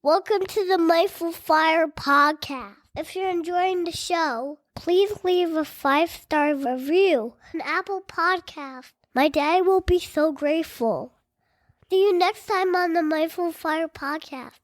Welcome to the Mindful Fire podcast. If you're enjoying the show, please leave a 5-star review on Apple Podcast. My dad will be so grateful. See you next time on the Mindful Fire podcast.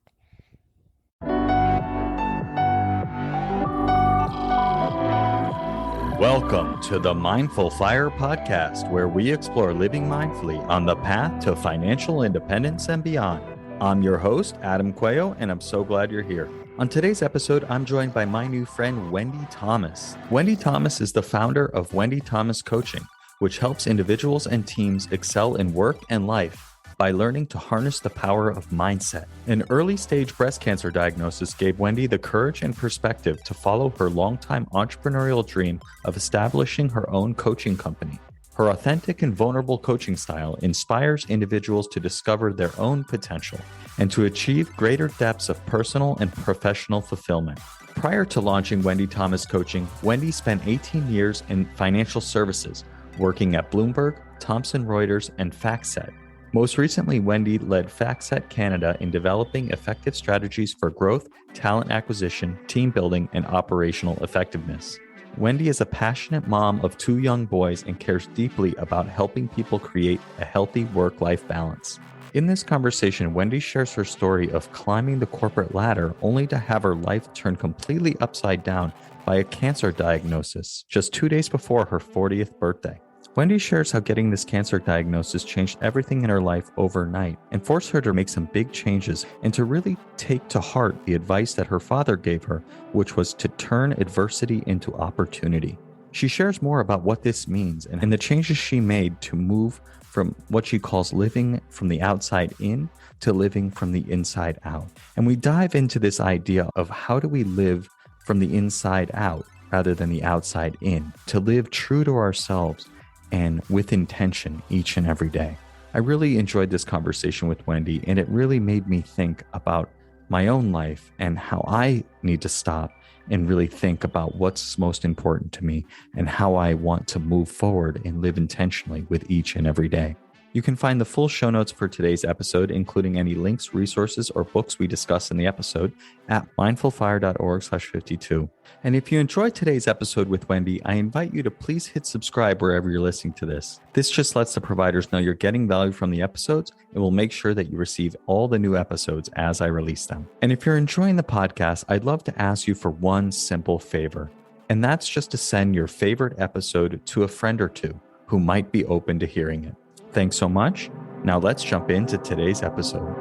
Welcome to the Mindful Fire podcast, where we explore living mindfully on the path to financial independence and beyond. I'm your host, Adam Coelho, and I'm so glad you're here. On today's episode, I'm joined by my new friend, Wendy Thomas. Wendy Thomas is the founder of Wendy Thomas Coaching, which helps individuals and teams excel in work and life by learning to harness the power of mindset. An early-stage breast cancer diagnosis gave Wendy the courage and perspective to follow her longtime entrepreneurial dream of establishing her own coaching company. Her authentic and vulnerable coaching style inspires individuals to discover their own potential and to achieve greater depths of personal and professional fulfillment. Prior to launching Wendy Thomas Coaching, Wendy spent 18 years in financial services, working at Bloomberg, Thomson Reuters, and FactSet. Most recently, Wendy led FactSet Canada in developing effective strategies for growth, talent acquisition, team building, and operational effectiveness. Wendy is a passionate mom of 2 young boys and cares deeply about helping people create a healthy work-life balance. In this conversation, Wendy shares her story of climbing the corporate ladder only to have her life turned completely upside down by a cancer diagnosis just 2 days before her 40th birthday. Wendy shares how getting this cancer diagnosis changed everything in her life overnight and forced her to make some big changes and to really take to heart the advice that her father gave her, which was to turn adversity into opportunity. She shares more about what this means and the changes she made to move from what she calls living from the outside in to living from the inside out. And we dive into this idea of how do we live from the inside out rather than the outside in, to live true to ourselves and with intention each and every day. I really enjoyed this conversation with Wendy, and it really made me think about my own life and how I need to stop and really think about what's most important to me and how I want to move forward and live intentionally with each and every day. You can find the full show notes for today's episode, including any links, resources, or books we discuss in the episode at mindfulfire.org/52. And if you enjoyed today's episode with Wendy, I invite you to please hit subscribe wherever you're listening to this. This just lets the providers know you're getting value from the episodes and will make sure that you receive all the new episodes as I release them. And if you're enjoying the podcast, I'd love to ask you for one simple favor, and that's just to send your favorite episode to a friend or two who might be open to hearing it. Thanks so much. Now let's jump into today's episode.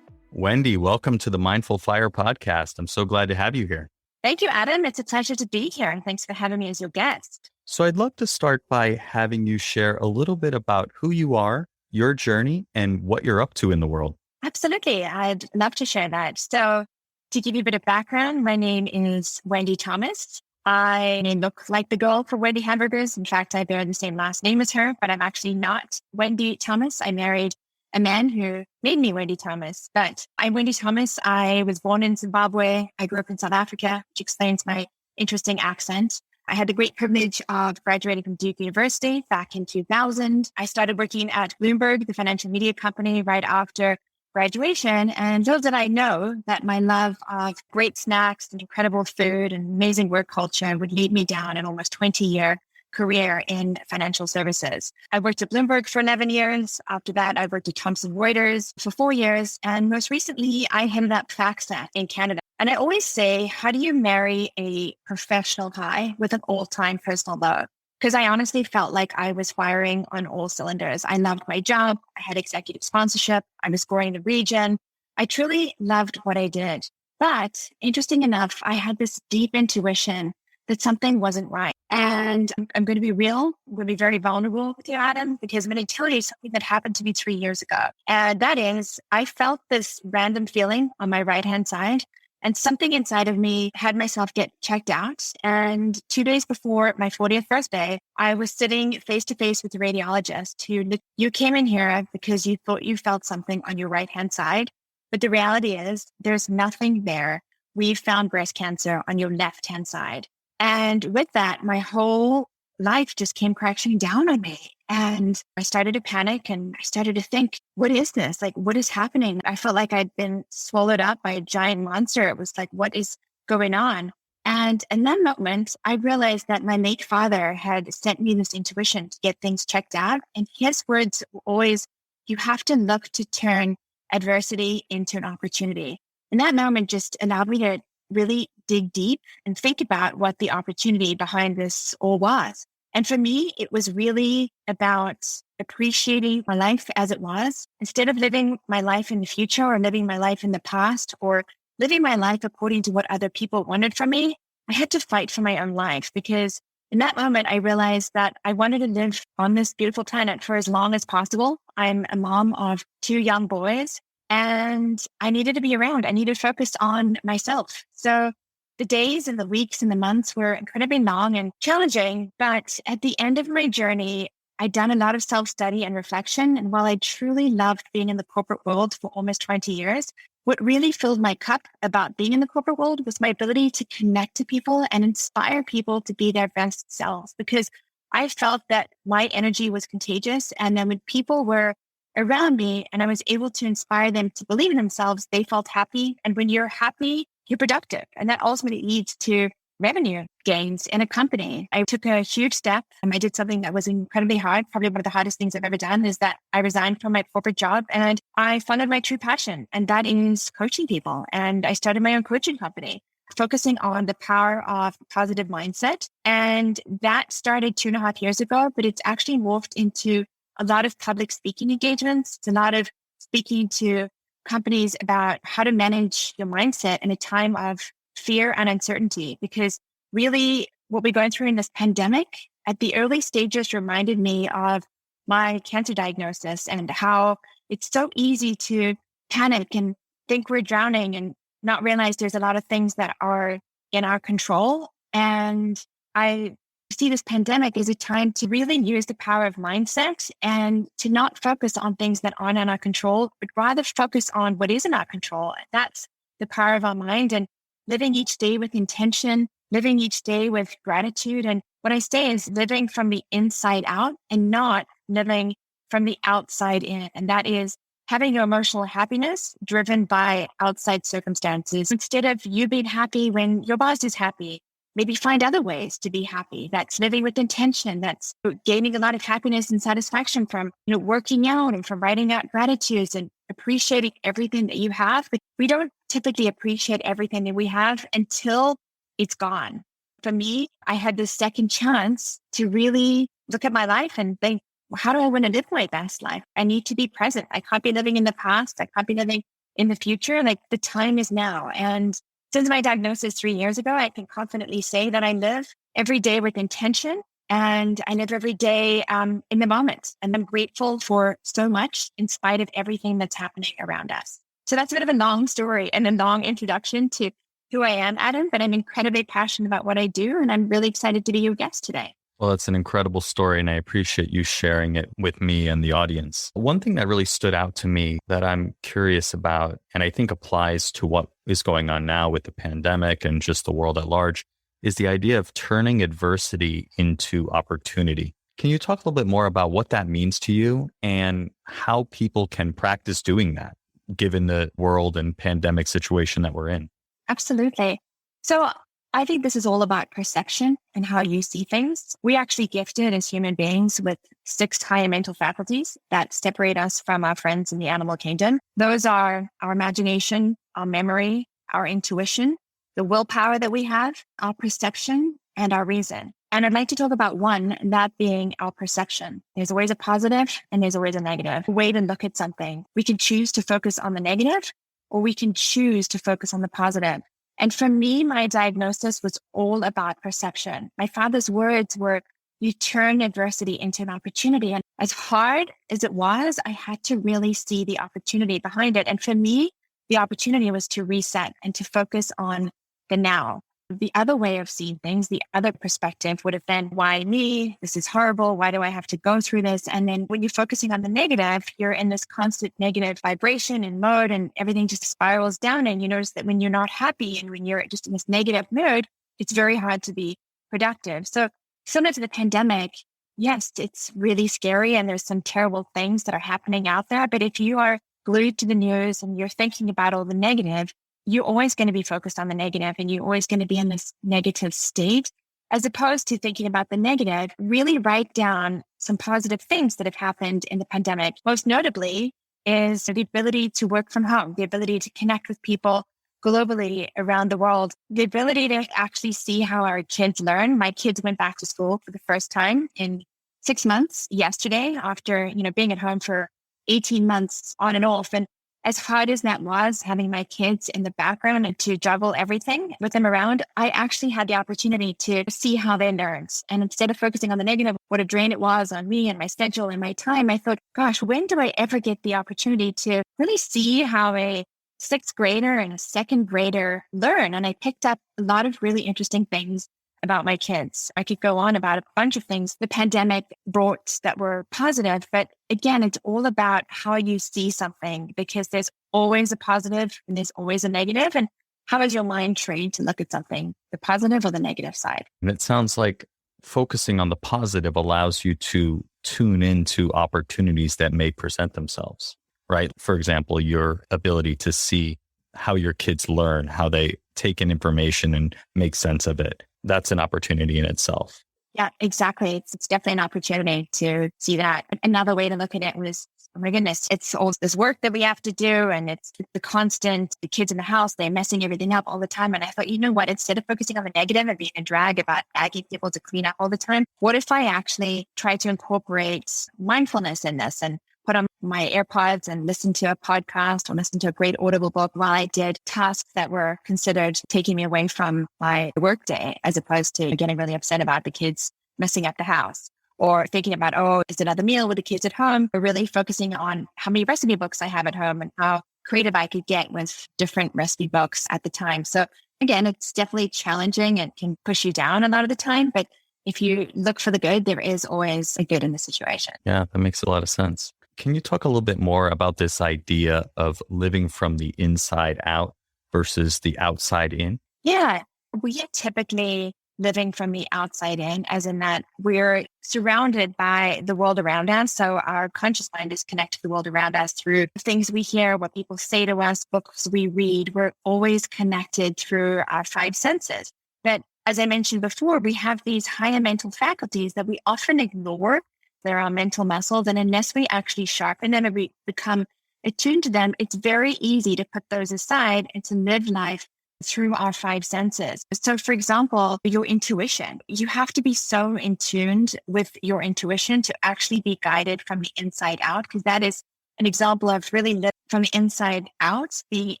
Wendy, welcome to the Mindful Fire podcast. I'm so glad to have you here. Thank you, Adam. It's a pleasure to be here, and thanks for having me as your guest. So I'd love to start by having you share a little bit about who you are, your journey, and what you're up to in the world. Absolutely. I'd love to share that. So to give you a bit of background, my name is Wendy Thomas. I may look like the girl for Wendy Hamburgers. In fact, I bear the same last name as her, but I'm actually not Wendy Thomas. I married a man who made me Wendy Thomas, but I'm Wendy Thomas. I was born in Zimbabwe. I grew up in South Africa, which explains my interesting accent. I had the great privilege of graduating from Duke University back in 2000. I started working at Bloomberg, the financial media company, right after graduation. And little did I know that my love of great snacks and incredible food and amazing work culture would lead me down an almost 20-year career in financial services. I worked at Bloomberg for 11 years. After that, I worked at Thomson Reuters for 4 years. And most recently, I headed up FactSet in Canada. And I always say, how do you marry a professional high with an all-time personal low? Because I honestly felt like I was firing on all cylinders. I loved my job. I had executive sponsorship. I was growing the region. I truly loved what I did. But interesting enough, I had this deep intuition that something wasn't right. And I'm going to be real. I'm going to be very vulnerable with you, Adam, because I'm going to tell you something that happened to me 3 years ago. And that is, I felt this random feeling on my right-hand side. And something inside of me had myself get checked out. And 2 days before my 40th birthday, I was sitting face to face with a radiologist who, you came in here because you thought you felt something on your right-hand side. But the reality is there's nothing there we found breast cancer on your left-hand side. And with that, my whole life just came crashing down on me. And I started to panic and I started to think, what is this? Like, what is happening? I felt like I'd been swallowed up by a giant monster. It was like, what is going on? And in that moment, I realized that my late father had sent me this intuition to get things checked out. And his words were always, you have to look to turn adversity into an opportunity. And that moment just allowed me to really dig deep and think about what the opportunity behind this all was. And for me, it was really about appreciating my life as it was. Instead of living my life in the future or living my life in the past or living my life according to what other people wanted from me, I had to fight for my own life, because in that moment, I realized that I wanted to live on this beautiful planet for as long as possible. I'm a mom of 2 young boys and I needed to be around. I needed to focus on myself. So the days and the weeks and the months were incredibly long and challenging. But at the end of my journey, I'd done a lot of self-study and reflection. And while I truly loved being in the corporate world for almost 20 years, what really filled my cup about being in the corporate world was my ability to connect to people and inspire people to be their best selves, because I felt that my energy was contagious. And then when people were around me and I was able to inspire them to believe in themselves, they felt happy. And when you're happy, you're productive. And that ultimately leads to revenue gains in a company. I took a huge step and I did something that was incredibly hard. Probably one of the hardest things I've ever done is that I resigned from my corporate job and I followed my true passion, and that is coaching people. And I started my own coaching company, focusing on the power of positive mindset. And that started 2.5 years ago, but it's actually morphed into a lot of public speaking engagements. It's a lot of speaking to companies about how to manage your mindset in a time of fear and uncertainty, because really what we're going through in this pandemic at the early stages reminded me of my cancer diagnosis and how it's so easy to panic and think we're drowning and not realize there's a lot of things that are in our control. And I see this pandemic as a time to really use the power of mindset and to not focus on things that aren't in our control, but rather focus on what is in our control. That's the power of our mind, and living each day with intention, living each day with gratitude. And what I say is living from the inside out and not living from the outside in. And that is having your emotional happiness driven by outside circumstances. Instead of you being happy when your boss is happy, maybe find other ways to be happy. That's living with intention. That's gaining a lot of happiness and satisfaction from, working out and from writing out gratitudes and appreciating everything that you have. But we don't typically appreciate everything that we have until it's gone. For me, I had this second chance to really look at my life and think, how do I want to live my best life? I need to be present. I can't be living in the past. I can't be living in the future. Like, the time is now. And since my diagnosis 3 years ago, I can confidently say that I live every day with intention, and I live every day in the moment. And I'm grateful for so much in spite of everything that's happening around us. So that's a bit of a long story and a long introduction to who I am, Adam, but I'm incredibly passionate about what I do, and I'm really excited to be your guest today. Well, it's an incredible story, and I appreciate you sharing it with me and the audience. One thing that really stood out to me that I'm curious about, and I think applies to what is going on now with the pandemic and just the world at large, is the idea of turning adversity into opportunity. Can you talk a little bit more about what that means to you and how people can practice doing that, given the world and pandemic situation that we're in? Absolutely. So I think this is all about perception and how you see things. We actually gifted as human beings with 6 higher mental faculties that separate us from our friends in the animal kingdom. Those are our imagination, our memory, our intuition, the willpower that we have, our perception, and our reason. And I'd like to talk about one, that being our perception. There's always a positive and there's always a negative way to look at something. We can choose to focus on the negative, or we can choose to focus on the positive. And for me, my diagnosis was all about perception. My father's words were, you turn adversity into an opportunity. And as hard as it was, I had to really see the opportunity behind it. And for me, the opportunity was to reset and to focus on the now. the other way of seeing things, the other perspective would have been, why me? This is horrible. Why do I have to go through this? And then when you're focusing on the negative, you're in this constant negative vibration and mode, and everything just spirals down. And you notice that when you're not happy and when you're just in this negative mood, it's very hard to be productive. So similar to the pandemic, yes, it's really scary and there's some terrible things that are happening out there. But if you are glued to the news and you're thinking about all the negative, you're always going to be focused on the negative and you're always going to be in this negative state, as opposed to thinking about the negative. Really write down some positive things that have happened in the pandemic. Most notably is the ability to work from home, the ability to connect with people globally around the world, the ability to actually see how our kids learn. My kids went back to school for the first time in 6 months yesterday after, being at home for 18 months on and off. And as hard as that was, having my kids in the background and to juggle everything with them around, I actually had the opportunity to see how they learned. And instead of focusing on the negative, what a drain it was on me and my schedule and my time, I thought, gosh, when do I ever get the opportunity to really see how a sixth grader and a second grader learn? And I picked up a lot of really interesting things about my kids. I could go on about a bunch of things the pandemic brought that were positive, but again, it's all about how you see something, because there's always a positive and there's always a negative. And how is your mind trained to look at something, the positive or the negative side? And it sounds like focusing on the positive allows you to tune into opportunities that may present themselves, right? For example, your ability to see how your kids learn, how they take in information and make sense of it. That's an opportunity in itself. Yeah, exactly. It's definitely an opportunity to see that. Another way to look at it was, oh my goodness, it's all this work that we have to do. And it's the constant, the kids in the house, they're messing everything up all the time. And I thought, you know what, instead of focusing on the negative and being a drag about nagging people to clean up all the time, what if I actually try to incorporate mindfulness in this and put on my AirPods and listen to a podcast or listen to a great audible book while I did tasks that were considered taking me away from my workday, as opposed to getting really upset about the kids messing up the house, or thinking about, oh, is another meal with the kids at home, or really focusing on how many recipe books I have at home and how creative I could get with different recipe books at the time. So again, it's definitely challenging and can push you down a lot of the time, but if you look for the good, there is always a good in the situation. Yeah, that makes a lot of sense. Can you talk a little bit more about this idea of living from the inside out versus the outside in? Yeah, we are typically living from the outside in, as in that we're surrounded by the world around us. So our conscious mind is connected to the world around us through things we hear, what people say to us, books we read. We're always connected through our five senses. But as I mentioned before, we have these higher mental faculties that we often ignore. They're our mental muscles. And unless we actually sharpen them and we become attuned to them, it's very easy to put those aside and to live life through our five senses. So for example, your intuition, you have to be so in tuned with your intuition to actually be guided from the inside out, because that is an example of really living from the inside out, be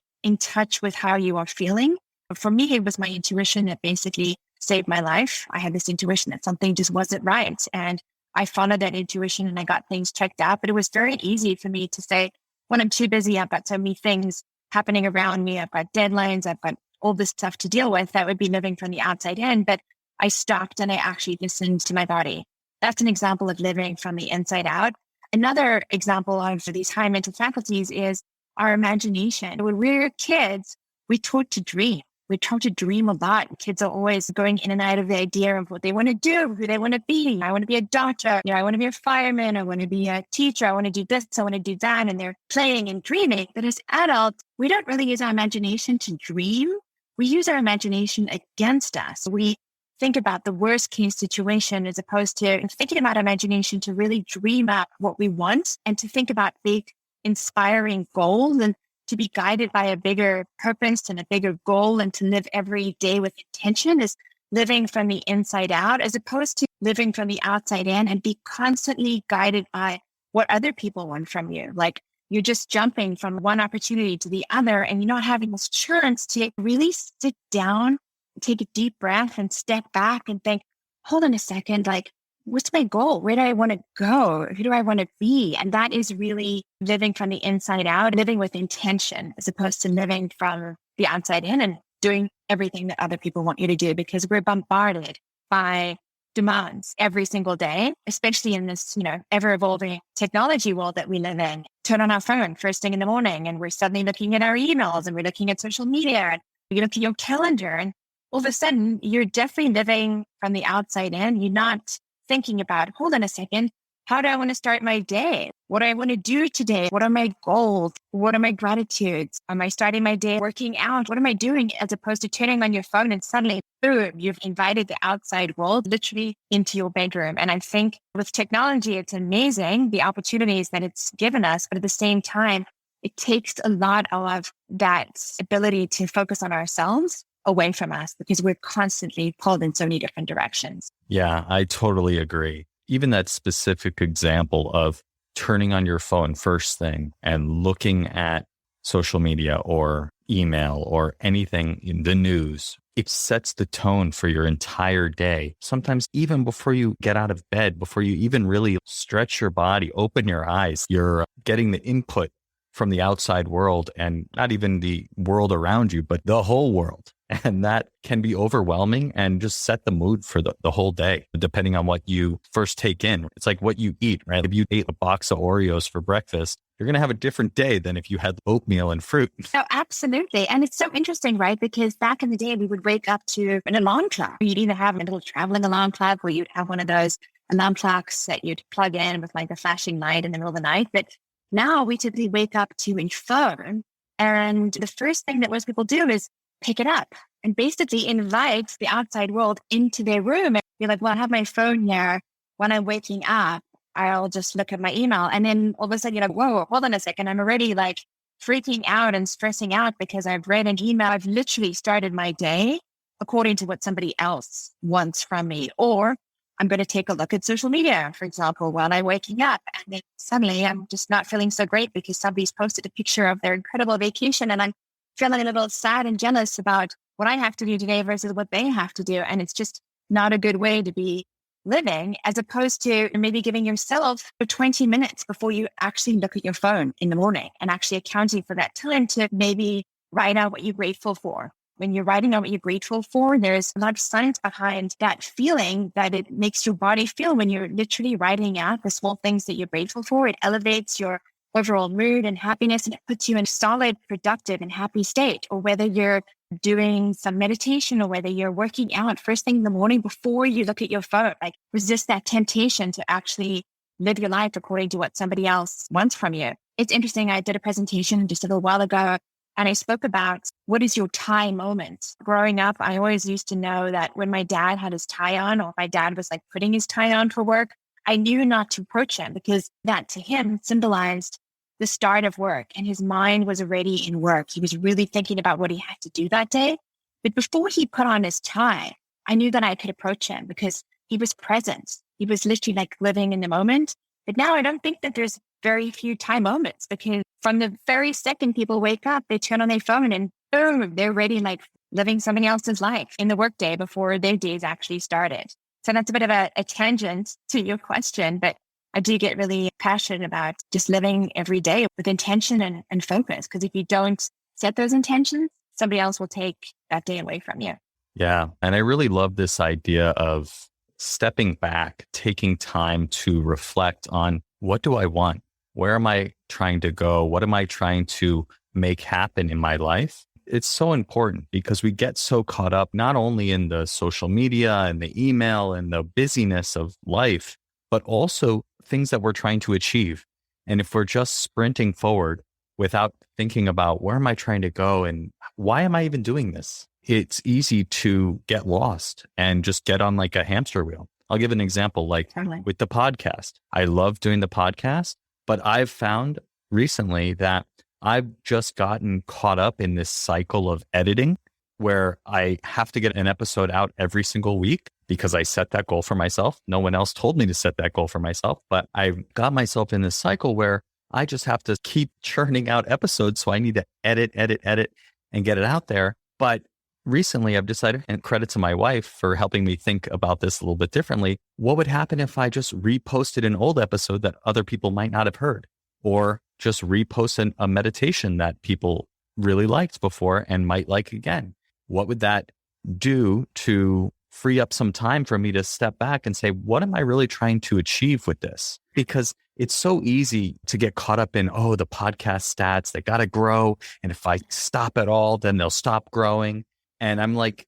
in touch with how you are feeling. For me, it was my intuition that basically saved my life. I had this intuition that something just wasn't right. And I followed that intuition and I got things checked out. But it was very easy for me to say, when I'm too busy, I've got so many things happening around me. I've got deadlines. I've got all this stuff to deal with. That would be living from the outside in. But I stopped and I actually listened to my body. That's an example of living from the inside out. Another example of these high mental faculties is our imagination. When we were kids, we taught to dream. We taught to dream a lot. Kids are always going in and out of the idea of what they want to do, who they want to be. I want to be a doctor. I want to be a fireman. I want to be a teacher. I want to do this. I want to do that. And they're playing and dreaming. But as adults, we don't really use our imagination to dream. We use our imagination against us. We think about the worst case situation as opposed to thinking about imagination to really dream up what we want and to think about big, inspiring goals and to be guided by a bigger purpose and a bigger goal and to live every day with intention is living from the inside out, as opposed to living from the outside in and be constantly guided by what other people want from you. Like you're just jumping from one opportunity to the other and you're not having this chance to really sit down, take a deep breath and step back and think, hold on a second, like, what's my goal? Where do I want to go? Who do I want to be? And that is really living from the inside out, living with intention, as opposed to living from the outside in. And doing everything that other people want you to do, because we're bombarded by demands every single day, especially in this, ever evolving technology world that we live in. Turn on our phone first thing in the morning and we're suddenly looking at our emails and we're looking at social media and you look at your calendar and all of a sudden you're definitely living from the outside in. You're not thinking about, hold on a second, how do I want to start my day? What do I want to do today? What are my goals? What are my gratitudes? Am I starting my day working out? What am I doing? As opposed to turning on your phone and suddenly, boom, you've invited the outside world literally into your bedroom. And I think with technology, it's amazing, the opportunities that it's given us. But at the same time, it takes a lot of that ability to focus on ourselves away from us because we're constantly pulled in so many different directions. Yeah, I totally agree. Even that specific example of turning on your phone first thing and looking at social media or email or anything in the news, it sets the tone for your entire day. Sometimes even before you get out of bed, before you even really stretch your body, open your eyes, you're getting the input from the outside world and not even the world around you, but the whole world. And that can be overwhelming and just set the mood for the whole day, depending on what you first take in. It's like what you eat, right? If you ate a box of Oreos for breakfast, you're going to have a different day than if you had oatmeal and fruit. Oh, absolutely. And it's so interesting, right? Because back in the day, we would wake up to an alarm clock. You'd either have a little traveling alarm clock or you'd have one of those alarm clocks that you'd plug in with like a flashing light in the middle of the night. But now we typically wake up to a phone. And the first thing that most people do is pick it up and basically invite the outside world into their room. And be like, well, I have my phone here. When I'm waking up, I'll just look at my email. And then all of a sudden, you're like, whoa, hold on a second. I'm already like freaking out and stressing out because I've read an email. I've literally started my day according to what somebody else wants from me. Or I'm going to take a look at social media, for example, while I'm waking up. And then suddenly I'm just not feeling so great because somebody's posted a picture of their incredible vacation. And I'm feeling a little sad and jealous about what I have to do today versus what they have to do. And it's just not a good way to be living, as opposed to maybe giving yourself 20 minutes before you actually look at your phone in the morning and actually accounting for that time to maybe write out what you're grateful for. When you're writing out what you're grateful for, there's a lot of science behind that feeling that it makes your body feel when you're literally writing out the small things that you're grateful for. It elevates your overall mood and happiness, and it puts you in a solid, productive, and happy state. Or whether you're doing some meditation or whether you're working out first thing in the morning before you look at your phone, like resist that temptation to actually live your life according to what somebody else wants from you. It's interesting. I did a presentation just a little while ago and I spoke about what is your tie moment. Growing up, I always used to know that when my dad had his tie on, or my dad was like putting his tie on for work, I knew not to approach him because that to him symbolized the start of work, and his mind was already in work. He was really thinking about what he had to do that day. But before he put on his tie, I knew that I could approach him because he was present. He was literally like living in the moment. But now I don't think that there's very few tie moments, because from the very second people wake up, they turn on their phone and boom, they're already like living somebody else's life in the workday before their day's actually started. So that's a bit of a tangent to your question, but I do get really passionate about just living every day with intention and focus. Because if you don't set those intentions, somebody else will take that day away from you. Yeah. And I really love this idea of stepping back, taking time to reflect on, what do I want? Where am I trying to go? What am I trying to make happen in my life? It's so important because we get so caught up not only in the social media and the email and the busyness of life, but also things that we're trying to achieve. And if we're just sprinting forward without thinking about, where am I trying to go and why am I even doing this? It's easy to get lost and just get on like a hamster wheel. I'll give an example, like with the podcast. I love doing the podcast, but I've found recently that I've just gotten caught up in this cycle of editing where I have to get an episode out every single week because I set that goal for myself. No one else told me to set that goal for myself, but I've got myself in this cycle where I just have to keep churning out episodes. So I need to edit, and get it out there. But recently I've decided, and credit to my wife for helping me think about this a little bit differently. What would happen if I just reposted an old episode that other people might not have heard, or just repost a meditation that people really liked before and might like again? what would that do to free up some time for me to step back and say, what am I really trying to achieve with this? Because it's so easy to get caught up in, the podcast stats, they got to grow. And if I stop at all, then they'll stop growing. And I'm like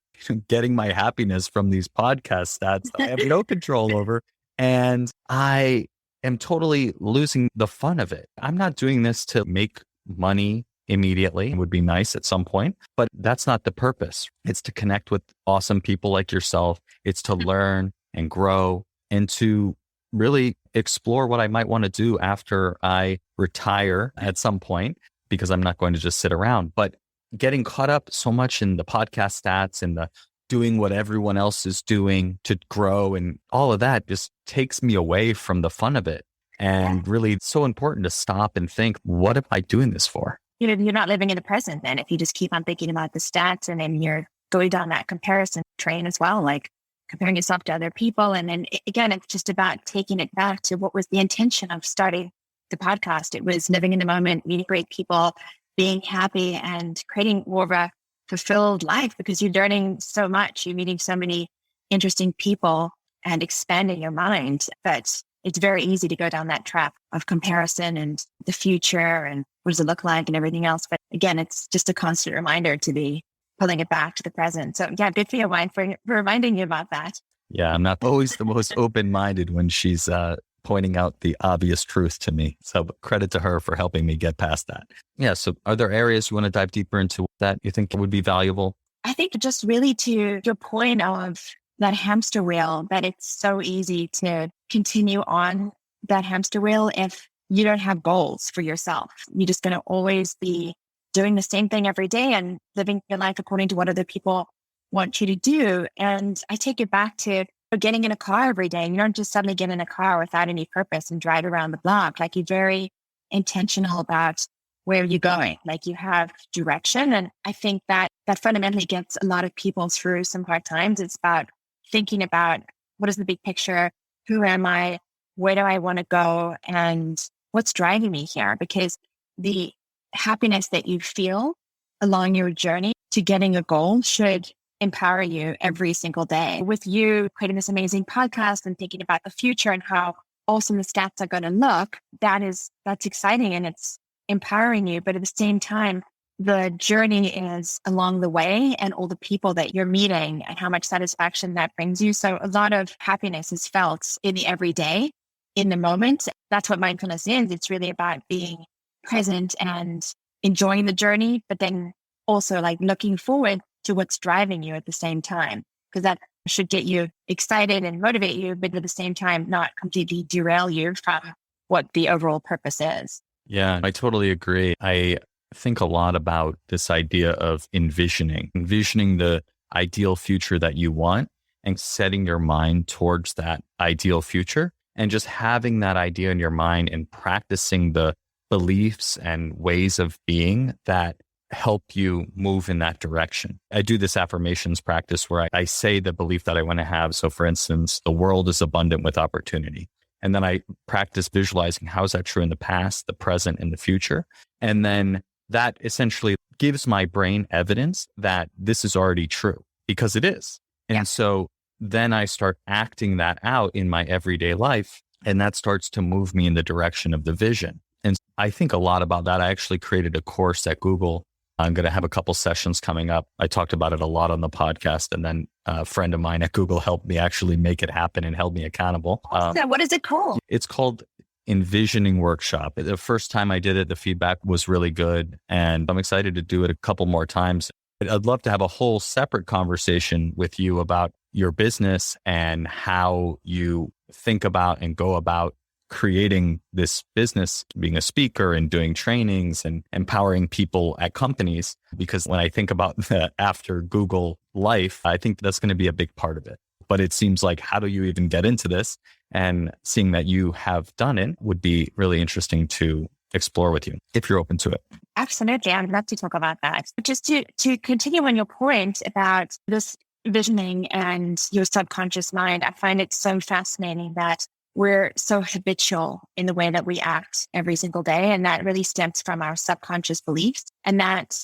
getting my happiness from these podcast stats that I have no control over. And I am totally losing the fun of it. I'm not doing this to make money immediately. It would be nice at some point, but that's not the purpose. It's to connect with awesome people like yourself. It's to learn and grow and to really explore what I might want to do after I retire at some point, because I'm not going to just sit around. But getting caught up so much in the podcast stats and the doing what everyone else is doing to grow and all of that just takes me away from the fun of it. And really, it's so important to stop and think, what am I doing this for? You're not living in the present then if you just keep on thinking about the stats and then you're going down that comparison train as well, like comparing yourself to other people. And then again, it's just about taking it back to what was the intention of starting the podcast. It was living in the moment, meeting great people, being happy and creating more of a fulfilled life because you're learning so much. You're meeting so many interesting people and expanding your mind. But it's very easy to go down that trap of comparison and the future and what does it look like and everything else. But again, it's just a constant reminder to be pulling it back to the present. So yeah, good for your mind for reminding you about that. Yeah, I'm not always the most open-minded when she's pointing out the obvious truth to me. So credit to her for helping me get past that. Yeah. So are there areas you want to dive deeper into that you think would be valuable? I think just really to your point of that hamster wheel, that it's so easy to continue on that hamster wheel if you don't have goals for yourself. You're just going to always be doing the same thing every day and living your life according to what other people want you to do. And I take it back to getting in a car every day. You don't just suddenly get in a car without any purpose and drive around the block. Like you're very intentional about where you're going. Like you have direction. And I think that fundamentally gets a lot of people through some hard times. It's about thinking about what is the big picture? Who am I? Where do I want to go? And what's driving me here? Because the happiness that you feel along your journey to getting a goal should empower you every single day. With you creating this amazing podcast and thinking about the future and how awesome the stats are going to look, that's exciting and it's empowering you. But at the same time, the journey is along the way and all the people that you're meeting and how much satisfaction that brings you. So a lot of happiness is felt in the everyday, in the moment. That's what mindfulness is. It's really about being present and enjoying the journey, but then also like looking forward to what's driving you at the same time, because that should get you excited and motivate you, but at the same time, not completely derail you from what the overall purpose is. Yeah, I totally agree. I think a lot about this idea of envisioning the ideal future that you want and setting your mind towards that ideal future and just having that idea in your mind and practicing the beliefs and ways of being that help you move in that direction. I do this affirmations practice where I say the belief that I want to have. So for instance, the world is abundant with opportunity. And then I practice visualizing how is that true in the past, the present, and the future. And then that essentially gives my brain evidence that this is already true because it is. And so then I start acting that out in my everyday life. And that starts to move me in the direction of the vision. And I think a lot about that. I actually created a course at Google. I'm going to have a couple sessions coming up. I talked about it a lot on the podcast. And then a friend of mine at Google helped me actually make it happen and held me accountable. What is it called? It's called Envisioning Workshop. The first time I did it, the feedback was really good. And I'm excited to do it a couple more times. I'd love to have a whole separate conversation with you about your business and how you think about and go about creating this business, being a speaker and doing trainings and empowering people at companies. Because when I think about the after Google life, I think that's going to be a big part of it. But it seems like, how do you even get into this? And seeing that you have done it would be really interesting to explore with you if you're open to it. Absolutely. I'd love to talk about that. Just to continue on your point about this visioning and your subconscious mind, I find it so fascinating that we're so habitual in the way that we act every single day. And that really stems from our subconscious beliefs. And that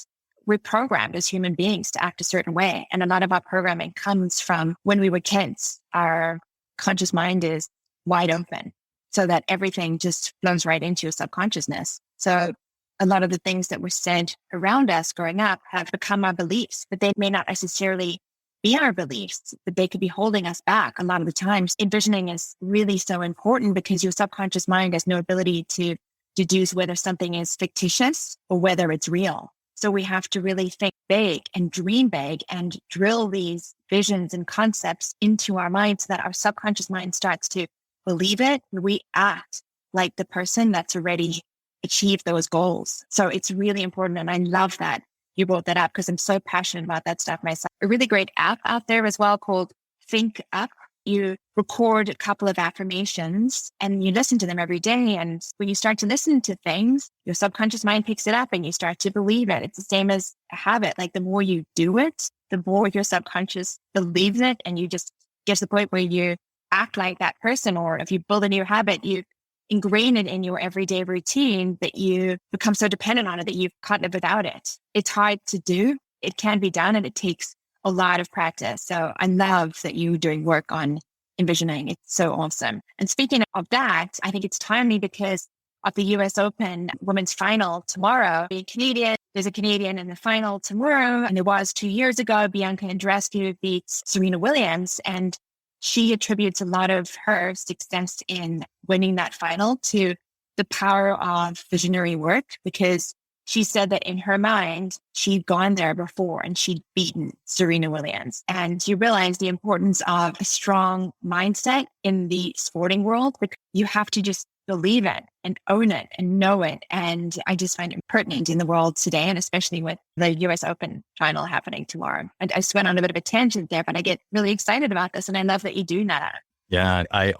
we're programmed as human beings to act a certain way. And a lot of our programming comes from when we were kids. Our conscious mind is wide open so that everything just flows right into your subconsciousness. So a lot of the things that were said around us growing up have become our beliefs, but they may not necessarily be our beliefs, but they could be holding us back. A lot of the times, envisioning is really so important because your subconscious mind has no ability to deduce whether something is fictitious or whether it's real. So we have to really think big and dream big and drill these visions and concepts into our mind so that our subconscious mind starts to believe it. We act like the person that's already achieved those goals. So it's really important. And I love that you brought that up because I'm so passionate about that stuff myself. A really great app out there as well called Think Up. You record a couple of affirmations and you listen to them every day. And when you start to listen to things, your subconscious mind picks it up and you start to believe it. It's the same as a habit. Like the more you do it, the more your subconscious believes it. And you just get to the point where you act like that person. Or if you build a new habit, you ingrain it in your everyday routine that you become so dependent on it that you can't live without it. It's hard to do. It can be done and it takes a lot of practice. So I love that you're doing work on envisioning. It's so awesome. And speaking of that, I think it's timely because of the US Open women's final tomorrow, being Canadian, there's a Canadian in the final tomorrow. And there was 2 years ago, Bianca Andreescu beats Serena Williams. And she attributes a lot of her success in winning that final to the power of visionary work, because she said that in her mind, she'd gone there before and she'd beaten Serena Williams. And you realize the importance of a strong mindset in the sporting world, because you have to just believe it and own it and know it. And I just find it pertinent in the world today, and especially with the US Open final happening tomorrow. And I just went on a bit of a tangent there, but I get really excited about this. And I love that you do that. Yeah, I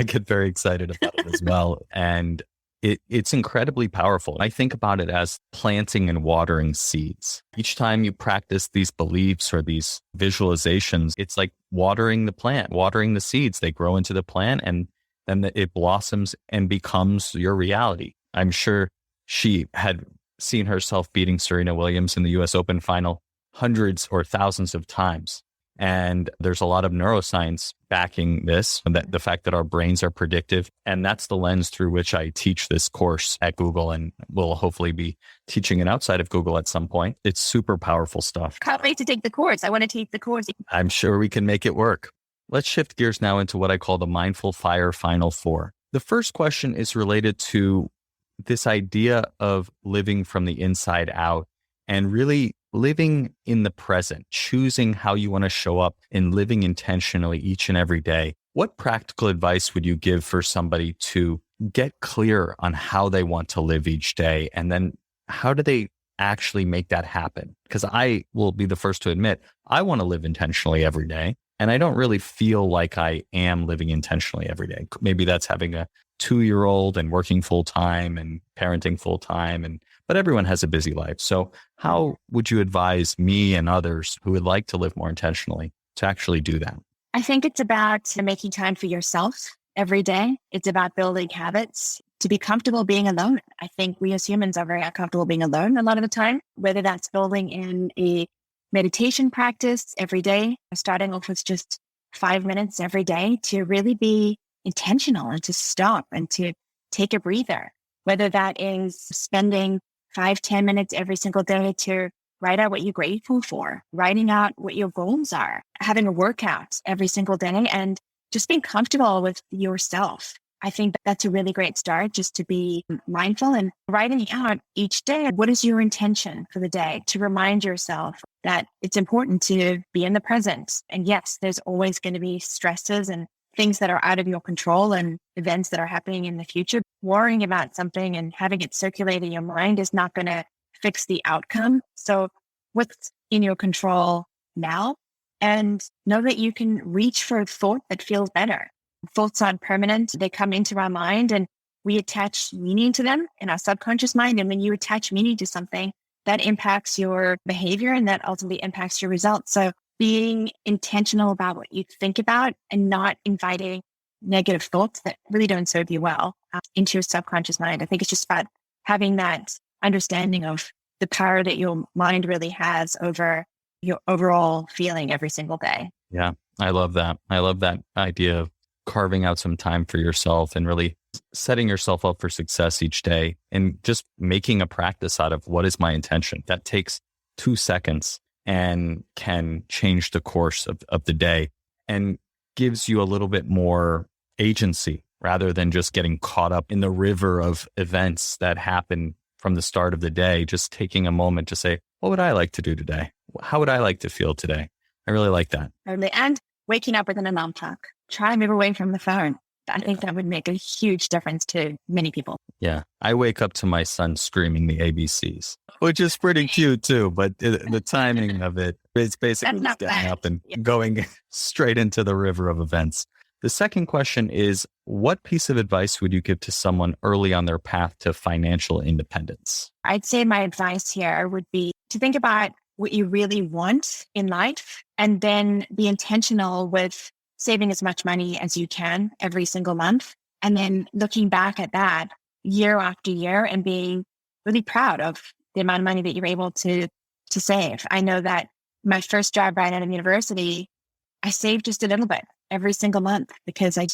get very excited about it as well. And it's incredibly powerful. I think about it as planting and watering seeds. Each time you practice these beliefs or these visualizations, it's like watering the plant, watering the seeds. They grow into the plant and then it blossoms and becomes your reality. I'm sure she had seen herself beating Serena Williams in the US Open final hundreds or thousands of times. And there's a lot of neuroscience backing this, that the fact that our brains are predictive. And that's the lens through which I teach this course at Google, and will hopefully be teaching it outside of Google at some point. It's super powerful stuff. Can't wait to take the course. I want to take the course. I'm sure we can make it work. Let's shift gears now into what I call the Mindful Fire Final Four. The first question is related to this idea of living from the inside out and really living in the present, choosing how you want to show up and living intentionally each and every day. What practical advice would you give for somebody to get clear on how they want to live each day? And then how do they actually make that happen? Because I will be the first to admit, I want to live intentionally every day. And I don't really feel like I am living intentionally every day. Maybe that's having a 2-year-old and working full time and parenting full time, but everyone has a busy life. So how would you advise me and others who would like to live more intentionally to actually do that? I think it's about making time for yourself every day. It's about building habits to be comfortable being alone. I think we as humans are very uncomfortable being alone a lot of the time, whether that's building in a meditation practice every day, starting off with just 5 minutes every day to really be intentional and to stop and to take a breather, whether that is spending 5-10 minutes every single day to write out what you're grateful for, writing out what your goals are, having a workout every single day, and just being comfortable with yourself. I think that's a really great start, just to be mindful and writing out each day. What is your intention for the day? To remind yourself that it's important to be in the present. And yes, there's always going to be stresses and things that are out of your control and events that are happening in the future. Worrying about something and having it circulate in your mind is not going to fix the outcome. So what's in your control now? And know that you can reach for a thought that feels better. Thoughts aren't permanent. They come into our mind and we attach meaning to them in our subconscious mind. And when you attach meaning to something, that impacts your behavior and that ultimately impacts your results. So being intentional about what you think about and not inviting negative thoughts that really don't serve you well into your subconscious mind. I think it's just about having that understanding of the power that your mind really has over your overall feeling every single day. Yeah, I love that. I love that idea of carving out some time for yourself and really setting yourself up for success each day and just making a practice out of what is my intention. That takes 2 seconds and can change the course of the day and gives you a little bit more agency rather than just getting caught up in the river of events that happen from the start of the day. Just taking a moment to say, what would I like to do today? How would I like to feel today? I really like that. And waking up with an alarm clock. Try and move away from the phone. I think that would make a huge difference to many people. Yeah. I wake up to my son screaming the ABCs, which is pretty cute too. But the timing of it, it's basically just getting up and going straight into the river of events. The second question is, what piece of advice would you give to someone early on their path to financial independence? I'd say my advice here would be to think about what you really want in life and then be intentional with saving as much money as you can every single month. And then looking back at that year after year and being really proud of the amount of money that you're able to save. I know that my first job right out of university, I saved just a little bit every single month because I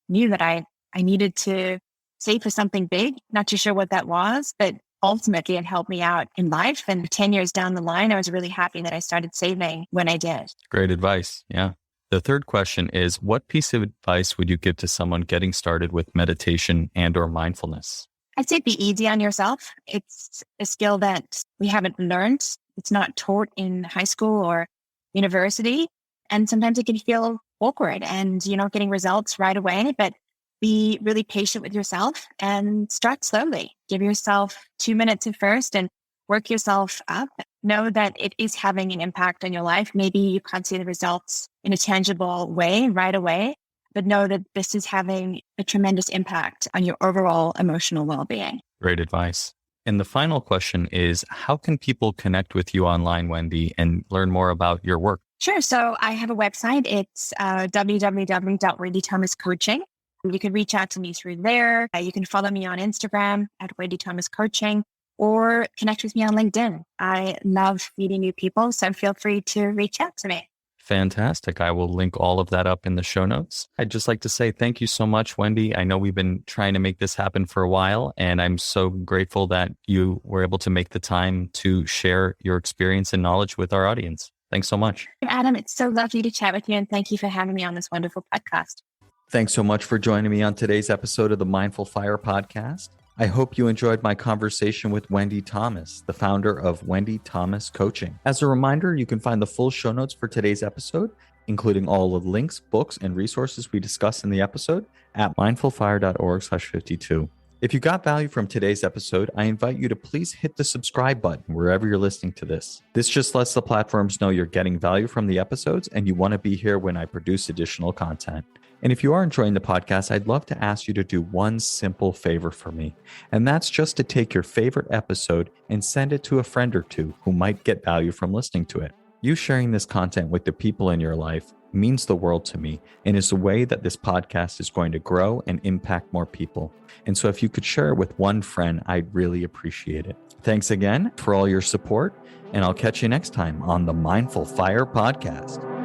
knew that I needed to save for something big. Not too sure what that was, but ultimately it helped me out in life. And 10 years down the line, I was really happy that I started saving when I did. Great advice. Yeah. The third question is, what piece of advice would you give to someone getting started with meditation and or mindfulness? I'd say be easy on yourself. It's a skill that we haven't learned. It's not taught in high school or university. And sometimes it can feel awkward and you're not getting results right away, but be really patient with yourself and start slowly. Give yourself 2 minutes at first and work yourself up. Know that it is having an impact on your life. Maybe you can't see the results in a tangible way right away, but know that this is having a tremendous impact on your overall emotional well-being. Great advice. And the final question is, how can people connect with you online, Wendy, and learn more about your work? Sure. So I have a website. It's www.Wendy Thomas Coaching. You can reach out to me through there. You can follow me on Instagram at Wendy Thomas Coaching or connect with me on LinkedIn. I love meeting new people, so feel free to reach out to me. Fantastic. I will link all of that up in the show notes. I'd just like to say thank you so much, Wendy. I know we've been trying to make this happen for a while, and I'm so grateful that you were able to make the time to share your experience and knowledge with our audience. Thanks so much. Adam, it's so lovely to chat with you, and thank you for having me on this wonderful podcast. Thanks so much for joining me on today's episode of the Mindful Fire podcast. I hope you enjoyed my conversation with Wendy Thomas, the founder of Wendy Thomas Coaching. As a reminder, you can find the full show notes for today's episode, including all of the links, books, and resources we discussed in the episode at mindfulfire.org/52. If you got value from today's episode, I invite you to please hit the subscribe button wherever you're listening to this. This just lets the platforms know you're getting value from the episodes and you want to be here when I produce additional content. And if you are enjoying the podcast, I'd love to ask you to do one simple favor for me. And that's just to take your favorite episode and send it to a friend or two who might get value from listening to it. You sharing this content with the people in your life means the world to me and is a way that this podcast is going to grow and impact more people. And so if you could share it with one friend, I'd really appreciate it. Thanks again for all your support, and I'll catch you next time on the Mindful Fire podcast.